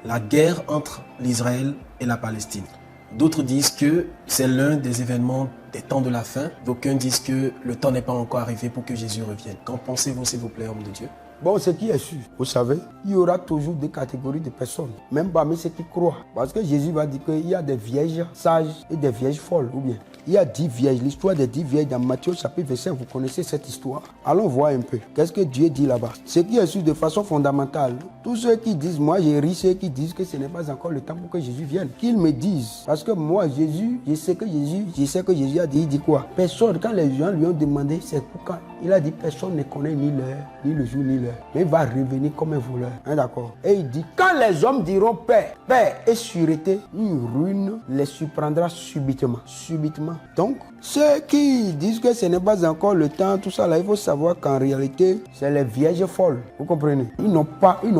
la guerre entre l'Israël et la Palestine. D'autres disent que c'est l'un des événements des temps de la fin. D'aucuns disent que le temps n'est pas encore arrivé pour que Jésus revienne. Qu'en pensez-vous, s'il vous plaît, homme de Dieu? Bon, ce qui est sûr, vous savez, il y aura toujours des catégories de personnes, même parmi ceux qui croient. Parce que Jésus va dire qu'il y a des vierges sages et des vierges folles, ou bien. Il y a 10 vierges, l'histoire des 10 vierges dans Matthieu chapitre 25, vous connaissez cette histoire. Allons voir un peu, qu'est-ce que Dieu dit là-bas. Ce qui est sûr de façon fondamentale, tous ceux qui disent, moi j'ai ri, ceux qui disent que ce n'est pas encore le temps pour que Jésus vienne, qu'ils me disent. Parce que moi, Jésus, je sais que Jésus a dit, il dit quoi? Personne, quand les gens lui ont demandé, c'est pourquoi? Il a dit, personne ne connaît ni l'heure, ni le jour, ni l'heure. Mais il va revenir comme un voleur. Hein, d'accord? Et il dit, quand les hommes diront paix, paix et sûreté, une ruine les surprendra subitement. Subitement. Donc, ceux qui disent que ce n'est pas encore le temps, tout ça là, il faut savoir qu'en réalité, c'est les vierges folles. Vous comprenez? Ils n'ont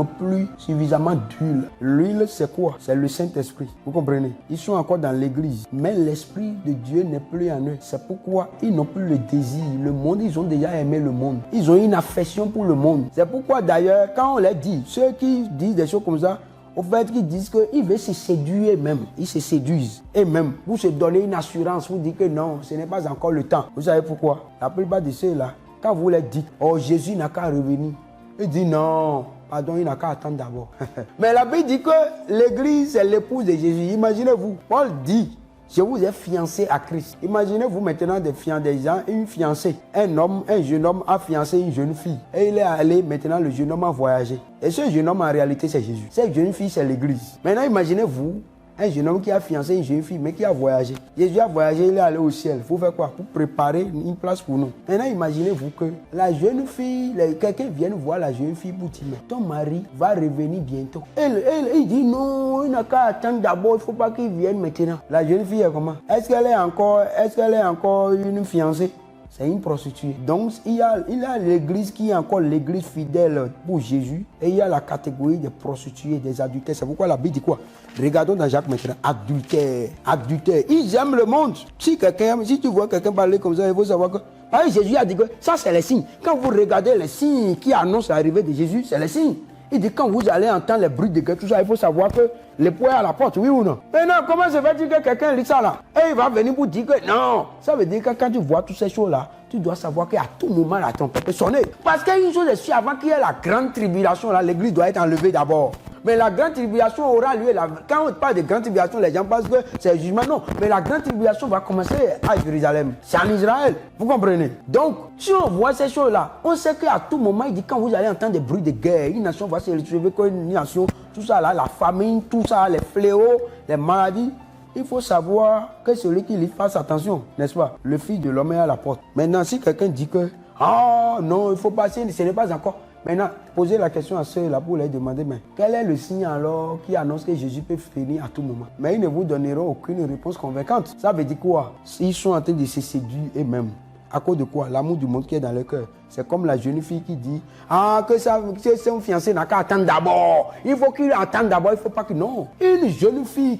plus suffisamment d'huile. L'huile, c'est quoi? C'est le Saint-Esprit. Vous comprenez? Ils sont encore dans l'église. Mais l'Esprit de Dieu n'est plus en eux. C'est pourquoi ils n'ont plus le désir. Le monde, ils ont déjà aimé le monde. Ils ont une affection pour le monde. C'est pourquoi d'ailleurs, quand on les dit, ceux qui disent des choses comme ça, au fait, ils disent qu'ils veulent se séduire eux-mêmes. Ils se séduisent eux-mêmes pour se donner une assurance, pour dire que non, ce n'est pas encore le temps. Vous savez pourquoi? La plupart de ceux-là, quand vous leur dites, oh, Jésus n'a qu'à revenir, ils disent non, pardon, il n'a qu'à attendre d'abord. Mais la Bible dit que l'église, c'est l'épouse de Jésus. Imaginez-vous, Paul dit, je vous ai fiancé à Christ. Imaginez-vous maintenant des gens, une fiancée. Un jeune homme a fiancé une jeune fille. Et il est allé, maintenant le jeune homme a voyagé. Et ce jeune homme en réalité c'est Jésus. Cette jeune fille c'est l'église. Maintenant imaginez-vous, un jeune homme qui a fiancé une jeune fille mais qui a voyagé. Jésus a voyagé, il est allé au ciel. Il faut faire quoi? Pour préparer une place pour nous. Maintenant imaginez-vous que la jeune fille, quelqu'un vient voir la jeune fille pour dire, ton mari va revenir bientôt. Il dit non, il n'a qu'à attendre d'abord, il ne faut pas qu'il vienne maintenant. La jeune fille est comment? Est-ce qu'elle est encore une fiancée? C'est une prostituée. Donc, il y a l'église qui est encore l'église fidèle pour Jésus. Et il y a la catégorie des prostituées, des adultères. C'est pourquoi la Bible dit quoi? Regardons dans Jacques maintenant. Adultère. Adultère. Ils aiment le monde. Si tu vois quelqu'un parler comme ça, il faut savoir que... Ah, Jésus a dit que ça, c'est les signes. Quand vous regardez les signes qui annoncent l'arrivée de Jésus, c'est les signes. Il dit quand vous allez entendre les bruits de guerre, tout ça, il faut savoir que le poids est à la porte, oui ou non? Mais non, comment se fait-il que quelqu'un lit ça là? Et il va venir pour dire que non. Ça veut dire que quand tu vois toutes ces choses-là, tu dois savoir qu'à tout moment, la trompette peut sonner. Parce qu'il y a une chose est sûre, avant qu'il y ait la grande tribulation, là, l'église doit être enlevée d'abord. Mais la grande tribulation aura lieu. Quand on parle de grande tribulation, les gens pensent que c'est le jugement. Non, mais la grande tribulation va commencer à Jérusalem. C'est en Israël. Vous comprenez? Donc, si on voit ces choses-là, on sait qu'à tout moment, il dit quand vous allez entendre des bruits de guerre, une nation va se retrouver comme une nation, tout ça là, la famine, tout ça, les fléaux, les maladies. Il faut savoir que celui qui lui fasse attention, n'est-ce pas? Le Fils de l'homme est à la porte. Maintenant, si quelqu'un dit que, ah non, il faut passer, ce n'est pas encore. Maintenant, posez la question à ceux-là pour leur demander, mais quel est le signe alors qui annonce que Jésus peut venir à tout moment? Mais ils ne vous donneront aucune réponse convaincante. Ça veut dire quoi? Ils sont en train de se séduire eux-mêmes. À cause de quoi? L'amour du monde qui est dans leur cœur. C'est comme la jeune fille qui dit, ah, que son fiancé n'a qu'à attendre d'abord. Il faut qu'il attende d'abord, il ne faut pas que... Non. Une jeune fille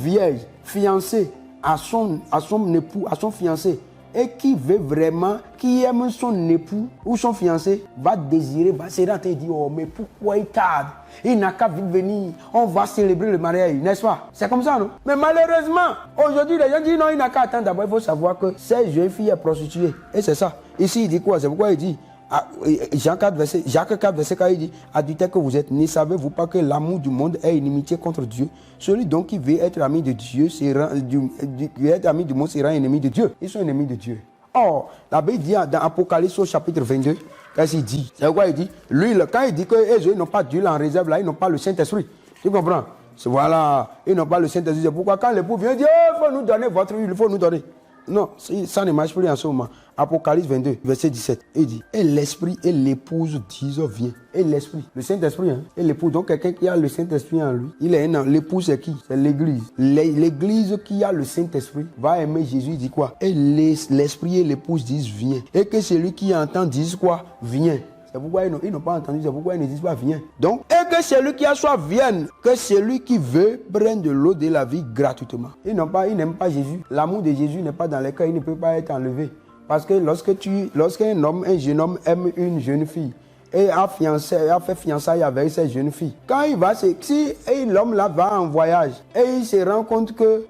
vieille, fiancée à son époux, à son fiancé, et qui veut vraiment, qui aime son époux ou son fiancé, va désirer, va se rendre et dire, oh, mais pourquoi il tarde? Il n'a qu'à vite venir, on va célébrer le mariage, n'est-ce pas? C'est comme ça, non? Mais malheureusement, aujourd'hui, les gens disent, non, il n'a qu'à attendre d'abord, il faut savoir que cette jeune fille est prostituée. Et c'est ça. Ici, il dit quoi? C'est pourquoi il dit, Jacques 4, verset 4, il dit, adultère que vous êtes, ne savez-vous pas que l'amour du monde est inimitié contre Dieu? Celui donc qui veut être ami de Dieu, être ami du monde sera ennemi de Dieu. Ils sont ennemis de Dieu. Or, la Bible dit dans Apocalypse au chapitre 22, qu'est-ce qu'il dit? C'est quoi il dit? Lui, quand il dit qu'ils n'ont pas Dieu en réserve, là, ils n'ont pas le Saint-Esprit. Tu comprends? Voilà, ils n'ont pas le Saint-Esprit. C'est pourquoi quand l'époux vient dire, il faut nous donner votre huile, il faut nous donner. Non, ça ne marche plus en ce moment. Apocalypse 22, verset 17, il dit, et l'esprit et l'épouse disent, viens. Et l'esprit, le Saint-Esprit, hein, et l'épouse, donc quelqu'un qui a le Saint-Esprit en lui, il est un, l'épouse c'est qui? C'est l'église. L'église qui a le Saint-Esprit va aimer Jésus, il dit quoi? Et l'esprit et l'épouse disent, viens. Et que celui qui entend dise quoi? Viens. C'est pourquoi ils n'ont pas entendu, c'est pourquoi ils ne disent pas viens. Donc, et que celui qui a soif vienne, que celui qui veut prenne de l'eau de la vie gratuitement. Ils n'aiment pas Jésus. L'amour de Jésus n'est pas dans les cœurs, il ne peut pas être enlevé. Parce que lorsqu'un homme, un jeune homme aime une jeune fille, et a fait fiançailles avec cette jeune fille. Quand il va, si l'homme là va en voyage et il se rend compte que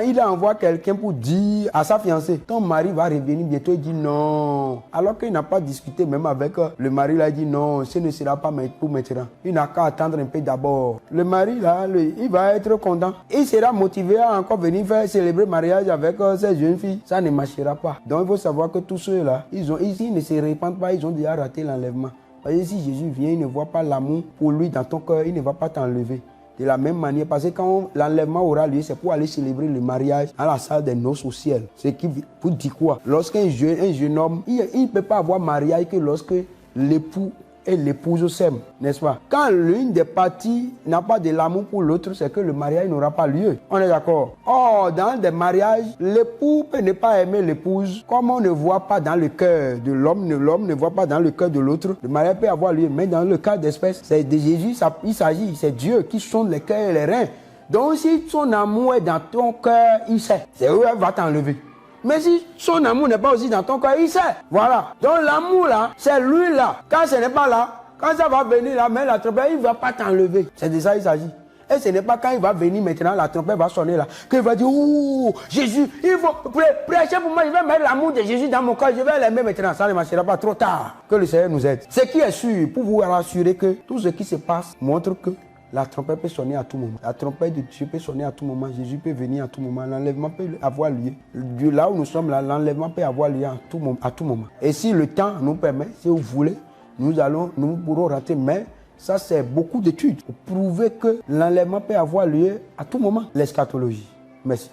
il envoie quelqu'un pour dire à sa fiancée, ton mari va revenir bientôt, il dit non. Alors qu'il n'a pas discuté même avec le mari là, il dit non, ce ne sera pas pour maintenant. Il n'a qu'à attendre un peu d'abord. Le mari là, il va être content. Il sera motivé à encore venir faire célébrer le mariage avec cette jeune fille. Ça ne marchera pas. Donc il faut savoir que tous ceux-là, ils ne se répandent pas, ils ont déjà raté l'enlèvement. Parce que si Jésus vient, il ne voit pas l'amour pour lui dans ton cœur, il ne va pas t'enlever. De la même manière, parce que quand l'enlèvement aura lieu, c'est pour aller célébrer le mariage à la salle des noces au ciel. C'est qui pour dire quoi? Lorsqu'un jeune homme, il ne peut pas avoir mariage que lorsque l'époux et l'épouse s'aiment, n'est-ce pas? Quand l'une des parties n'a pas de l'amour pour l'autre, c'est que le mariage n'aura pas lieu. On est d'accord? Or, dans des mariages, l'époux peut ne pas aimer l'épouse, comme on ne voit pas dans le cœur de l'homme ne voit pas dans le cœur de l'autre. Le mariage peut avoir lieu, mais dans le cas d'espèce, c'est de Jésus, il s'agit, c'est Dieu qui sonde les cœurs et les reins. Donc, si son amour est dans ton cœur, il sait, c'est où elle va t'enlever. Mais si son amour n'est pas aussi dans ton cœur, il sait. Voilà. Donc l'amour là, c'est lui là. Quand ce n'est pas là, quand ça va venir là, mais la trompette, il ne va pas t'enlever. C'est de ça qu'il s'agit. Et ce n'est pas quand il va venir maintenant, la trompette va sonner là, qu'il va dire, oh, Jésus, il faut prêcher pour moi, je vais mettre l'amour de Jésus dans mon cœur, je vais l'aimer maintenant. Ça ne marchera pas, trop tard. Que le Seigneur nous aide. Ce qui est sûr, pour vous rassurer que tout ce qui se passe montre que la trompette peut sonner à tout moment. La trompette de Dieu peut sonner à tout moment. Jésus peut venir à tout moment. L'enlèvement peut avoir lieu. De là où nous sommes là, l'enlèvement peut avoir lieu à tout moment. Et si le temps nous permet, si vous voulez, nous pourrons rentrer. Mais ça, c'est beaucoup d'études pour prouver que l'enlèvement peut avoir lieu à tout moment. L'eschatologie. Merci.